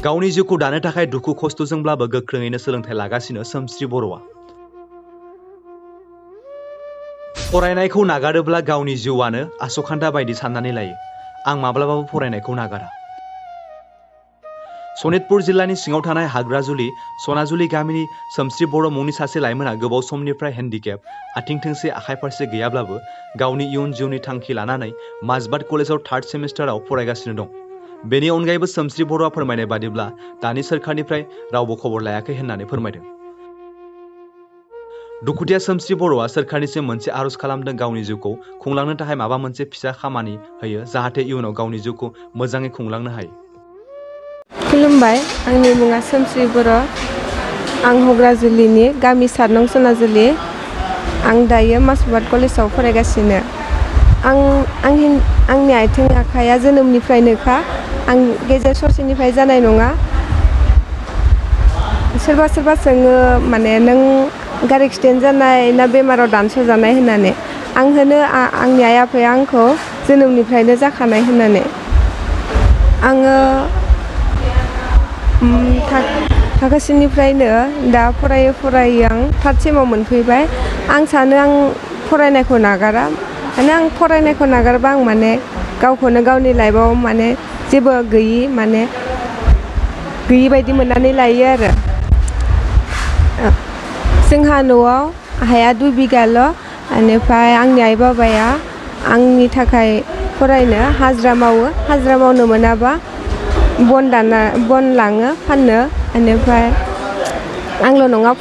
गावनि जिउखौ दानो थाखाय दुखु खस्थ'जोंब्लाबो गोख्रोङैनो सोलोंथाइ लागासिनो सोमस्रि बर'आ। फरायनायखौ नागारोब्ला गावनि जिउआनो आसखान्दा बायदि साननानै लायो। आं माब्लाबाबो फरायनायखौ नागारा। सनितपुर जिल्लानि सिङाव थानाय हाग्राजुलि सनाजुलि गामिनि सोमस्रि बर' मुंनि सासे लाइमोना गोबाव समनिफ्राय हेन्डिकेप आथिं थोंसे आखाइ फारसे गैयाब्लाबो गावनि इयुन जिउनि थांखि लानानै माजबाद कलेजाव 3rd सेमिस्टाराव फरायगासिनो दं। बेनि अनगायैबो सोमस्रि बर'आ फोरमायनाय बादिब्ला दानि सोरखारनिफ्राय रावबो खबर लायाखै होननानै फोरमायदों। दुखुथिया सोमस्रि बर'आ सोरखारनिसिम मोनसे आर'ज खालामदों गावनि जिउखौ खुंलांनो थाखाय माबा मोनसे फिसा खामानि होयो जाहाथे इयुनाव गावनि जिउखौ मोजाङै खुंलांनो हायो। खुलुमबाय, आंनि मुङा सोमस्रि बर'। आं हग्राजुलिनि गामि 7 नं सनाजुलि। आं दायो माजबाद कलेजाव फरायगासिनो। आंनि आथिं आखाइया जोनोमनिफ्रायनोखा। आं गेजेर ससेनिफ्राय जानाय नङा। सोरबा सोरबा सोङो माने नों गारि एक्सिडेन्ट जानाय ना बेमाराव दानस'जानाय होननानै। आं होनो आंनि आइ आफाया आंखौ जोनोमनिफ्रायनो जाखानाय होननानै। आङो थाखोसिनिफ्रायनो दा फरायै आं 3rd सेमाव मोनफैबाय। आं सानो आं फरायनायखौ नागारा। माने आं फरायनायखौ नागारबा आं माने गावखौनो गावनि लाइफआव माने जेबो गैयि बायदि मोननानै लायो आरो। जोंहा न'आव हाया 2 बिगाल'। बेनिफ्राय आंनि आइ बाबाया आंनि थाखाय फरायनो हाजिरा मावो। हाजिरा मावनो मोनाबा बन लाङो फाननो। बेनिफ्राय आंल' नङा,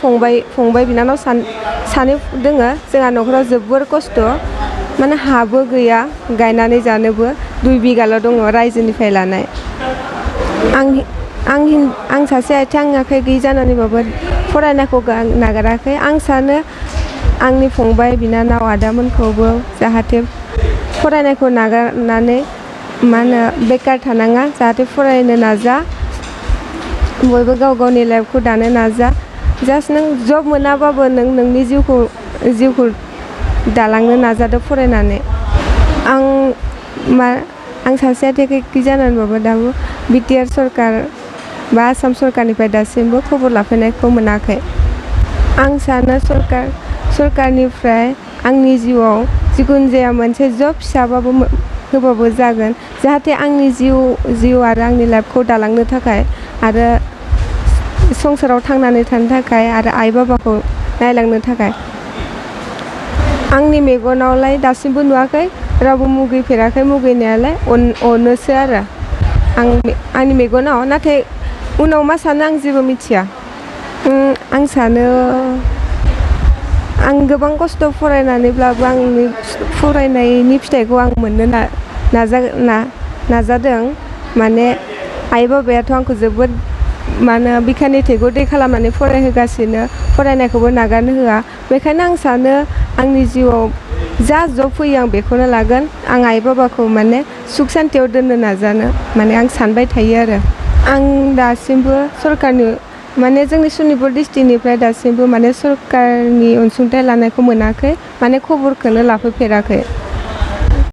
फंबाय बिनानाव सानै दोङो। जोंहा न'खराव जोबोर खस्थ'। माने हाबो गैया गायनानै जानोबो। 2 बिगाल' दङ रायजोनिफ्राय लानाय। आं सासे आथिं आखाइ गैयि जानानैबाबो फरायनायखौ नागाराखै। आं सानो आंनि फंबाय बिनानाव आदामोनखौबो जाहाथे फरायनायखौ नागारनानै बेकार थानाङा, जाहाथे फरायनो नाजा। बयबो गाव गावनि लाइफखौ दानो नाजा। जास्ट नों जब मोनाबाबो नों नोंनि जिउखौ दालांनो नाजादो फरायनानै। आं सासे आथिं आखाइ गैयि जानानैबाबो दाबो बिटिआर सरकार बा आसाम सरकारनिफ्राय दासिमबो खबर लाफैनायखौ मोनाखै। आं सानो सरकारनिफ्राय आंनि जिउआव जिखुनु जाया मोनसे जब फिसाबाबो होबाबो जागोन, जाहाथे आंनि जिउ आरो आंनि लाइफखौ दालांनो थाखाय आरो संसाराव थांनानै थानो थाखाय आरो आइ बाबाखौ नायलांनो थाखाय। आंनि मेगनावलाय दासिमबो नुवाखै, रावबो मुगैफेराखै। मुगैनायालाय अनोसो आरो आंनि मेगनाव। नाथाय उनाव मा सानो आं जेबो मिथिया। आं सानो आं गोबां खस्थ' फरायनानैब्लाबो आंनि फरायनायनि फिथाइखौ आं मोननो नाजादों। माने आइ बाबायाथ' आंखौ जोबोद बिखानि थैखौ दै खालामनानै फरायहोगासिनो, फरायनायखौबो नागारनो होआ। बेखायनो आं सानो आंनि जिउआव जा जब फैयो आं बेखौनो लागोन। आं आइ बाबाखौ सुख सान्तियाव दोननो नाजानो आं सानबाय थायो आरो। आं दासिमबो सरकारनि जोंनि सनितपुर डिस्ट्रिक्टनिफ्राय दासिमबो सरकारनि अनसुंथाइ लानायखौ मोनाखै। खबरखौनो लाफैफेराखै।